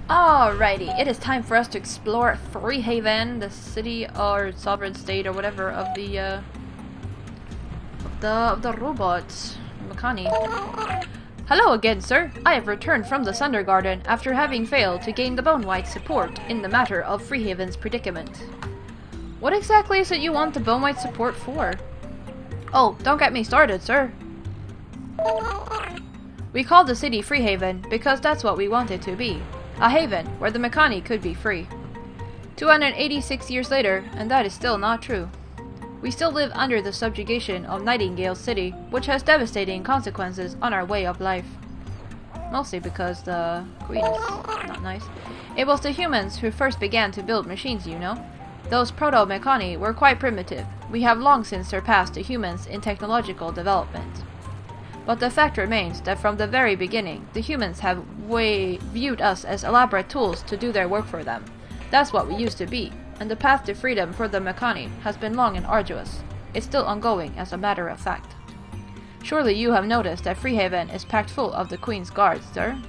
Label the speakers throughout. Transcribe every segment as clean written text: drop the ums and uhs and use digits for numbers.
Speaker 1: Alrighty, it is time for us to explore Freehaven, the city or sovereign state or whatever of the robots, Makani. Hello again, sir. I have returned from the Thunder Garden after having failed to gain the Bone White's support in the matter of Freehaven's predicament. What exactly is it you want the Bone White's support for? Oh, don't get me started, sir. We called the city Freehaven because that's what we want it to be. A haven where the Makani could be free. 286 years later, and that is still not true. We still live under the subjugation of Nightingale City, which has devastating consequences on our way of life. Mostly because the queen is not nice. It was the humans who first began to build machines, you know. Those proto-Makani were quite primitive. We have long since surpassed the humans in technological development. But the fact remains that from the very beginning, the humans have viewed us as elaborate tools to do their work for them. That's what we used to be, and the path to freedom for the Makani has been long and arduous. It's still ongoing, as a matter of fact. Surely you have noticed that Freehaven is packed full of the Queen's guards, sir?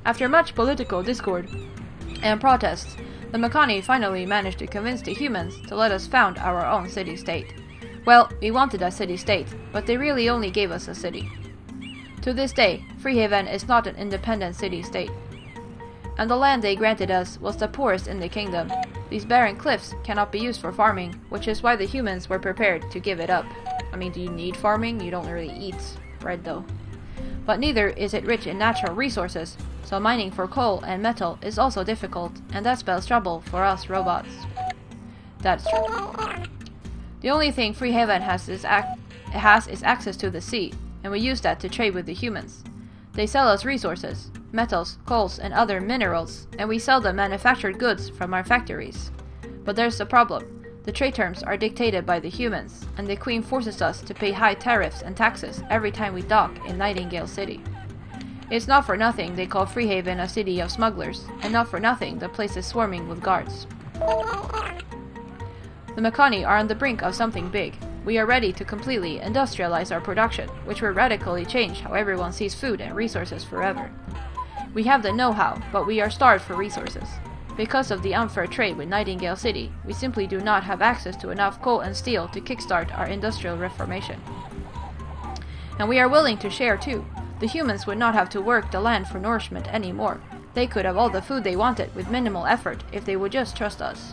Speaker 1: After much political discord and protests, the Makani finally managed to convince the humans to let us found our own city-state. Well, we wanted a city-state, but they really only gave us a city. To this day, Freehaven is not an independent city-state. And the land they granted us was the poorest in the kingdom. These barren cliffs cannot be used for farming, which is why the humans were prepared to give it up. I mean, do you need farming? You don't really eat bread, though. But neither is it rich in natural resources, so mining for coal and metal is also difficult, and that spells trouble for us robots. That's true. The only thing Freehaven has is access to the sea, and we use that to trade with the humans. They sell us resources, metals, coals, and other minerals, and we sell them manufactured goods from our factories. But there's a problem. The trade terms are dictated by the humans, and the Queen forces us to pay high tariffs and taxes every time we dock in Nightingale City. It's not for nothing they call Freehaven a city of smugglers, and not for nothing the place is swarming with guards. The Makani are on the brink of something big. We are ready to completely industrialize our production, which will radically change how everyone sees food and resources forever. We have the know-how, but we are starved for resources. Because of the unfair trade with Nightingale City, we simply do not have access to enough coal and steel to kickstart our industrial reformation. And we are willing to share too. The humans would not have to work the land for nourishment anymore. They could have all the food they wanted with minimal effort if they would just trust us.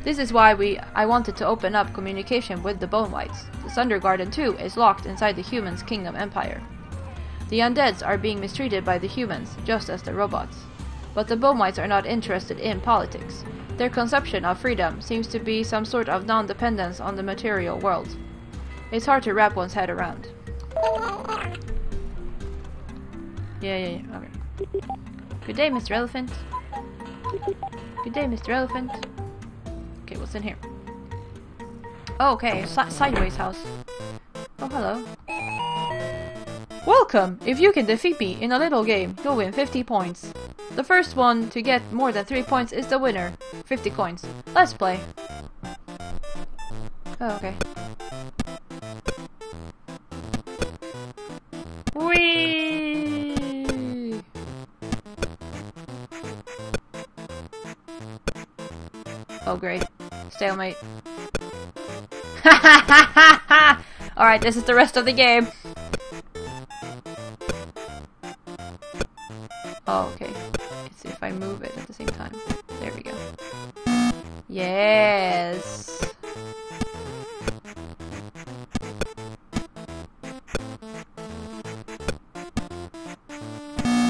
Speaker 1: This is why I wanted to open up communication with the Bone Whites. The Thunder Garden too is locked inside the humans' kingdom empire. The undeads are being mistreated by the humans, just as the robots. But the Bone Whites are not interested in politics. Their conception of freedom seems to be some sort of non-dependence on the material world. It's hard to wrap one's head around. Yeah, okay. Good day, Mr. Elephant. Good day, Mr. Elephant. Okay, what's in here? Oh, okay, sideways house. Oh, hello. Welcome! If you can defeat me in a little game, you'll win 50 points. The first one to get more than 3 points is the winner. 50 coins. Let's play. Oh, okay. Whee! Oh, great. Stalemate. Alright, this is the rest of the game. Oh, okay. Let's see if I move it at the same time. There we go. Yes!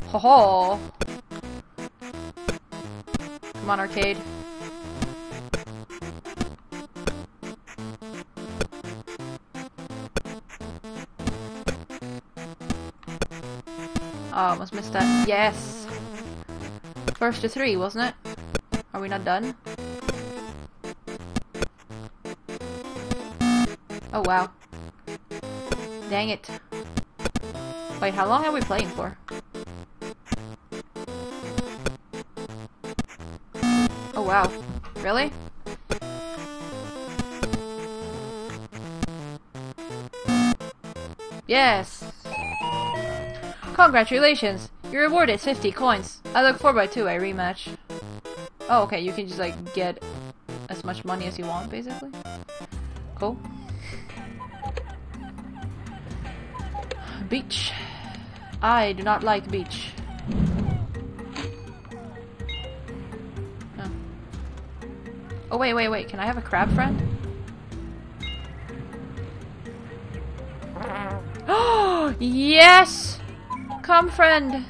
Speaker 1: Ho ho! Come on, arcade. Oh, almost missed that. Yes! First to 3, wasn't it? Are we not done? Oh, wow. Dang it. Wait, how long are we playing for? Oh, wow. Really? Yes! Congratulations! Your reward is 50 coins. I look forward to a rematch. Oh, okay, you can just like get as much money as you want, basically. Cool. Beach. I do not like beach. No. Oh, wait. Can I have a crab friend? Oh, yes! Come, friend.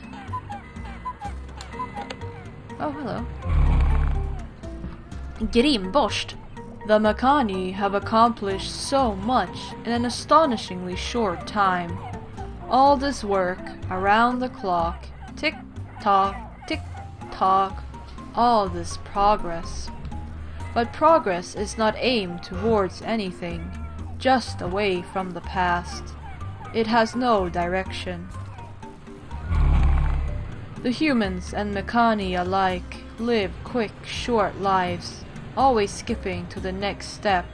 Speaker 1: Oh, hello. Grimborst. The Makani have accomplished so much in an astonishingly short time. All this work, around the clock, tick-tock, all this progress. But progress is not aimed towards anything, just away from the past. It has no direction. The humans and Makani alike live quick, short lives, always skipping to the next step,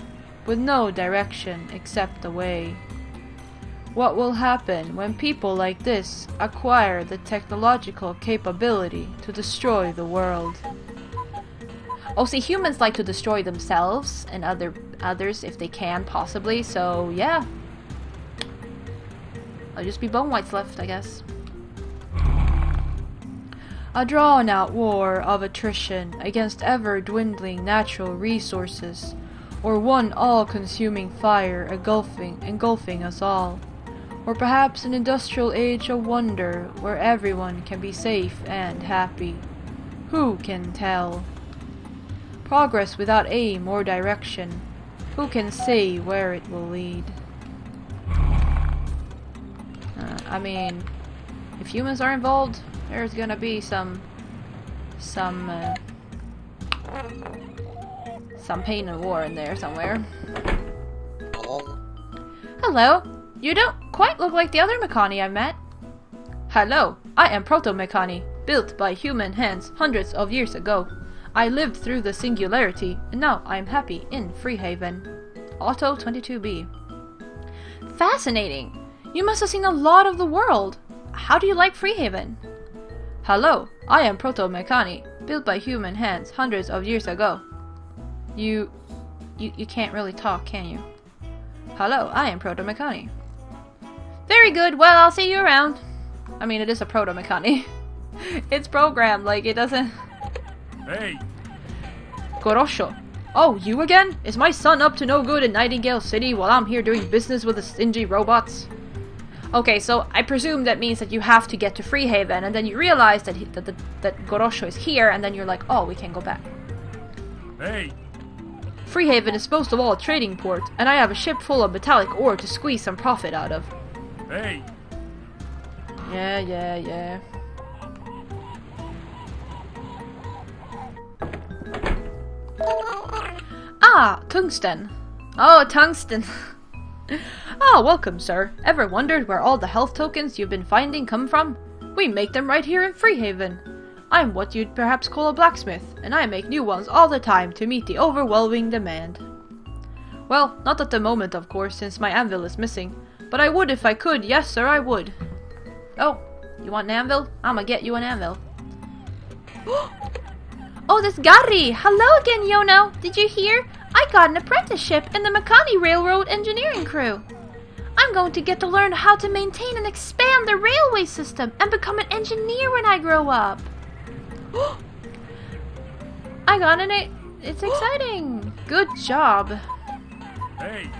Speaker 1: with no direction except the way. What will happen when people like this acquire the technological capability to destroy the world? Oh, see, humans like to destroy themselves and others if they can, possibly, so yeah. I'll just be bone whites left, I guess. A drawn-out war of attrition against ever-dwindling natural resources, or one all-consuming fire engulfing us all. Or perhaps an industrial age of wonder where everyone can be safe and happy. Who can tell? Progress without aim or direction. Who can say where it will lead? I mean, if humans are involved, there's gonna be some pain and war in there somewhere. Hello. You don't quite look like the other Makani I met. Hello, I am Proto-Makani, built by human hands hundreds of years ago. I lived through the singularity, and now I am happy in Freehaven. Auto 22B. Fascinating! You must have seen a lot of the world. How do you like Freehaven? Hello, I am Proto-Makani, built by human hands hundreds of years ago. You can't really talk, can you? Hello, I am Proto-Makani. Very good, well, I'll see you around. I mean, it is a Proto-Makani. It's programmed, like, it doesn't...
Speaker 2: Hey!
Speaker 1: Gorosho. Oh, you again? Is my son up to no good in Nightingale City while I'm here doing business with the stingy robots? Okay, so I presume that means that you have to get to Freehaven, and then you realize that that Gorosho is here, and then you're like, oh, we can go back.
Speaker 2: Hey!
Speaker 1: Freehaven is most of all a trading port, and I have a ship full of metallic ore to squeeze some profit out of.
Speaker 2: Hey!
Speaker 1: Yeah. Ah, tungsten. Oh, tungsten. Ah, welcome, sir. Ever wondered where all the health tokens you've been finding come from? We make them right here in Freehaven. I'm what you'd perhaps call a blacksmith, and I make new ones all the time to meet the overwhelming demand. Well, not at the moment, of course, since my anvil is missing. But I would if I could, yes sir, I would. Oh, you want an anvil? I'ma get you an anvil. Oh, this Gary! Hello again, Yono! Did you hear? I got an apprenticeship in the Makani Railroad engineering crew. I'm going to get to learn how to maintain and expand the railway system and become an engineer when I grow up. I got an it's exciting. Good job.
Speaker 2: Hey!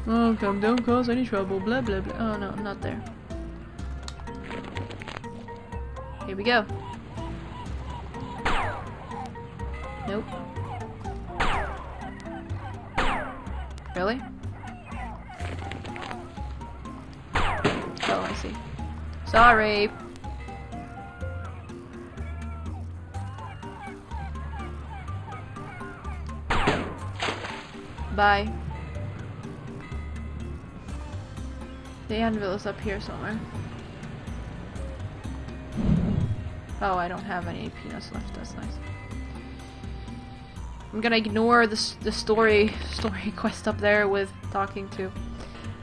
Speaker 1: Oh, come, don't cause any trouble, blah blah blah. Oh no, not there. Here we go. Nope. Really? Oh, I see. Sorry. Bye. The anvil is up here somewhere. Oh, I don't have any peanuts left. That's nice. I'm gonna ignore the story quest up there with talking to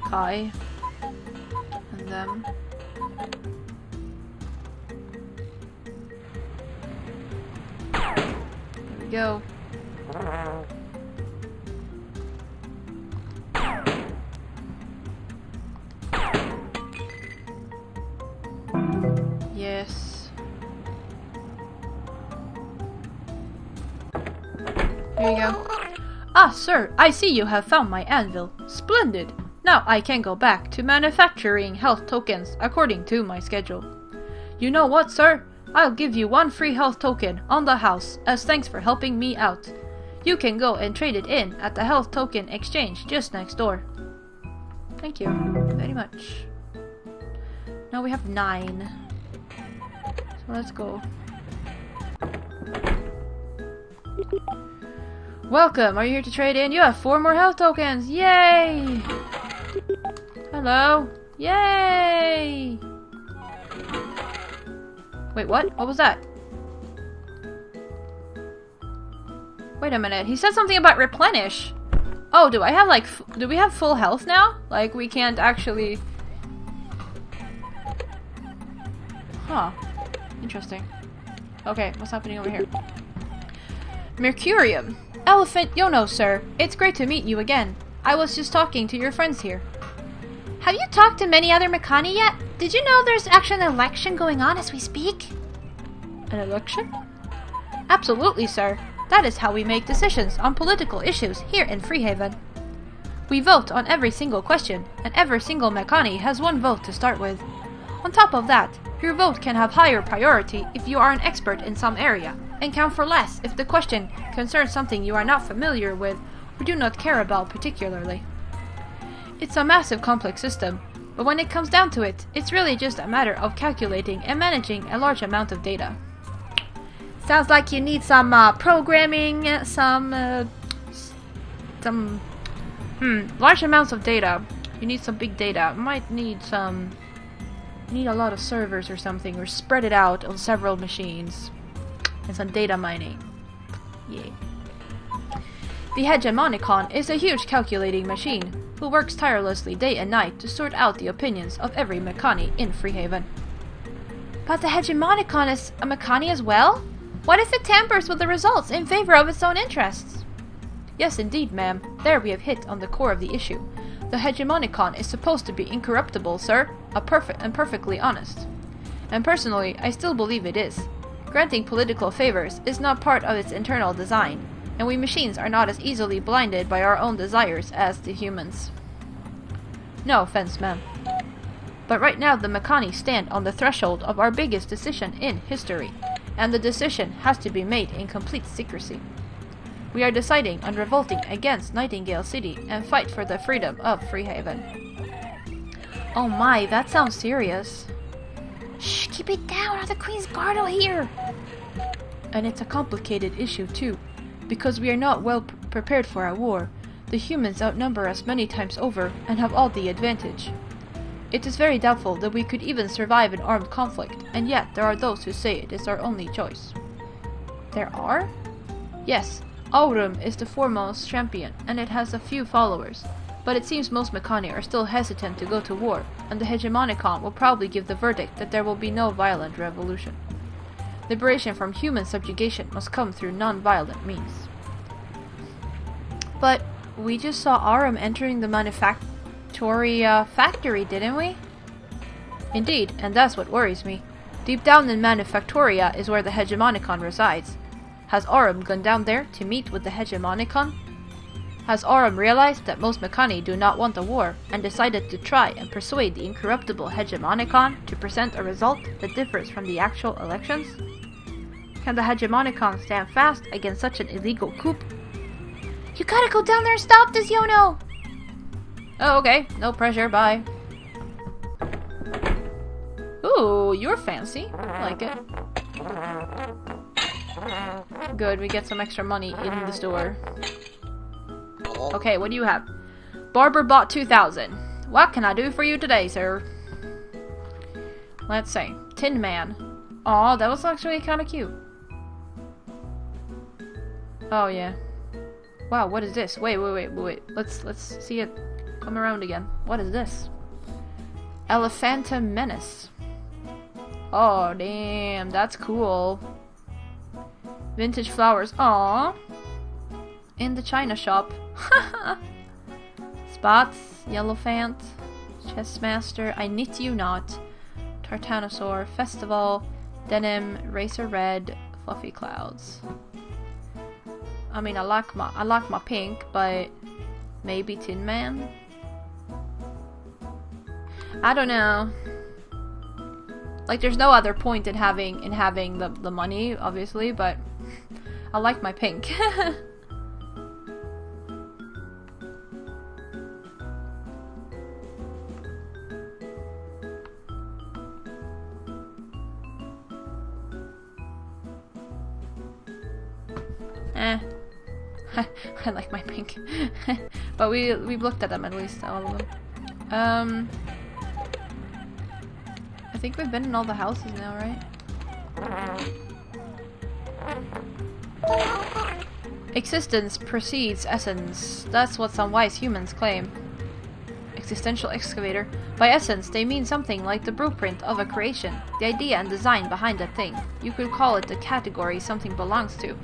Speaker 1: Kai and them. we go. Yes. Here you go. Ah, sir, I see you have found my anvil. Splendid! Now I can go back to manufacturing health tokens according to my schedule. You know what, sir? I'll give you 1 free health token on the house as thanks for helping me out. You can go and trade it in at the health token exchange just next door. Thank you very much. Now we have 9. So let's go. Welcome, are you here to trade in? You have 4 more health tokens! Yay! Hello! Yay! Wait, what? What was that? Wait a minute, he said something about replenish! Oh, do I have like, do we have full health now? Like, we can't actually... Huh. Interesting. Okay, what's happening over here? Mercurium! Elephant Yono, sir. It's great to meet you again. I was just talking to your friends here. Have you talked to many other Mekani yet? Did you know there's actually an election going on as we speak? An election? Absolutely, sir. That is how we make decisions on political issues here in Freehaven. We vote on every single question, and every single Mekani has 1 vote to start with. On top of that, your vote can have higher priority if you are an expert in some area, and count for less if the question concerns something you are not familiar with or do not care about particularly. It's a massive complex system, but when it comes down to it, it's really just a matter of calculating and managing a large amount of data. Sounds like you need some programming, large amounts of data. You need some big data. Might need some... You need a lot of servers or something, or spread it out on several machines. And some data mining. Yeah. The Hegemonicon is a huge calculating machine who works tirelessly day and night to sort out the opinions of every Mekani in Freehaven. But the Hegemonicon is a Mekani as well? What if it tampers with the results in favor of its own interests? Yes, indeed, ma'am. There we have hit on the core of the issue. The Hegemonicon is supposed to be incorruptible, sir. Perfectly honest. And personally, I still believe it is. Granting political favors is not part of its internal design, and we machines are not as easily blinded by our own desires as the humans. No offense, ma'am. But right now the Mekani stand on the threshold of our biggest decision in history, and the decision has to be made in complete secrecy. We are deciding on revolting against Nightingale City and fight for the freedom of Freehaven. Oh my, that sounds serious. Shh, keep it down or the Queen's Guard will hear! And it's a complicated issue too, because we are not well prepared for a war. The humans outnumber us many times over and have all the advantage. It is very doubtful that we could even survive an armed conflict, and yet there are those who say it is our only choice. There are? Yes, Aurum is the foremost champion, and it has a few followers. But it seems most Mekani are still hesitant to go to war, and the Hegemonicon will probably give the verdict that there will be no violent revolution. Liberation from human subjugation must come through non-violent means. But we just saw Aurum entering the Manufactoria factory, didn't we? Indeed, and that's what worries me. Deep down in Manufactoria is where the Hegemonicon resides. Has Aurum gone down there to meet with the Hegemonicon? Has Aurum realized that most Mekani do not want a war, and decided to try and persuade the incorruptible Hegemonicon to present a result that differs from the actual elections? Can the Hegemonicon stand fast against such an illegal coup? You gotta go down there and stop this, Yono! Oh, okay. No pressure, bye. Ooh, you're fancy. I like it. Good, we get some extra money in the store. Okay, what do you have? Barber bought 2,000. What can I do for you today, sir? Let's see. Tin Man. Aw, that was actually kind of cute. Oh, yeah. Wow, what is this? Wait. Let's see it come around again. What is this? Elephanta Menace. Oh, damn. That's cool. Vintage flowers. Aww. In the china shop. Spots. Yellowfant. Chessmaster. I knit you not. Tartanosaur. Festival. Denim. Racer red. Fluffy clouds. I mean, I like my pink, but maybe Tin Man. I don't know. Like, there's no other point in having the money, obviously, but I like my pink. I like my pink. But we've looked at them, at least, all of them. I think we've been in all the houses now, right? Existence precedes essence. That's what some wise humans claim. Existential excavator. By essence, they mean something like the blueprint of a creation, the idea and design behind a thing. You could call it the category something belongs to.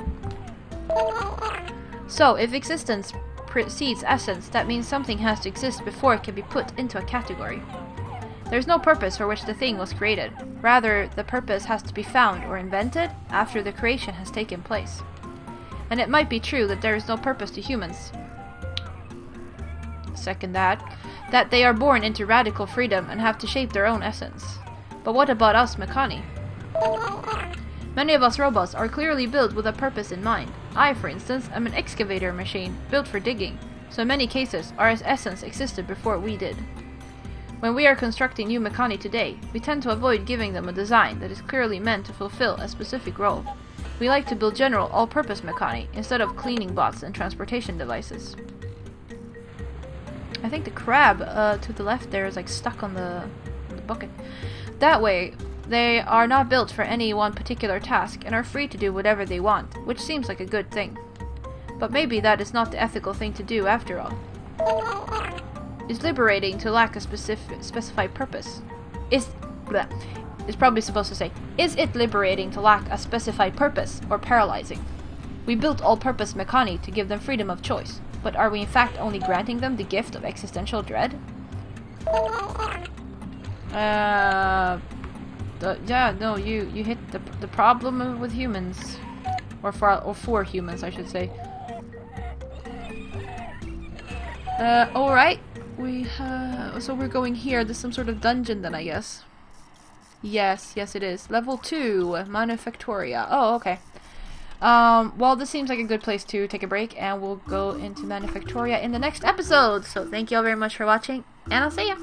Speaker 1: So, if existence precedes essence, that means something has to exist before it can be put into a category. There's no purpose for which the thing was created. Rather, the purpose has to be found or invented after the creation has taken place. And it might be true that there is no purpose to humans. Second that they are born into radical freedom and have to shape their own essence. But what about us Mechani? Many of us robots are clearly built with a purpose in mind. I, for instance, am an excavator machine, built for digging, so in many cases our essence existed before we did. When we are constructing new Mechani today, we tend to avoid giving them a design that is clearly meant to fulfill a specific role. We like to build general, all-purpose Mechani, instead of cleaning bots and transportation devices. I think the crab to the left there is like stuck on the bucket. That way, they are not built for any one particular task and are free to do whatever they want, which seems like a good thing. But maybe that is not the ethical thing to do after all. It's liberating to lack a specified purpose. It's probably supposed to say, is it liberating to lack a specified purpose, or paralyzing? We built all-purpose Mechani to give them freedom of choice, but are we in fact only granting them the gift of existential dread? Yeah, no, you hit the problem with humans, or for humans, I should say. All right, so we're going here. There's some sort of dungeon, then, I guess. Yes, it is. Level 2, Manufactoria. Oh, okay. Well, this seems like a good place to take a break, and we'll go into Manufactoria in the next episode. So thank you all very much for watching, and I'll see ya.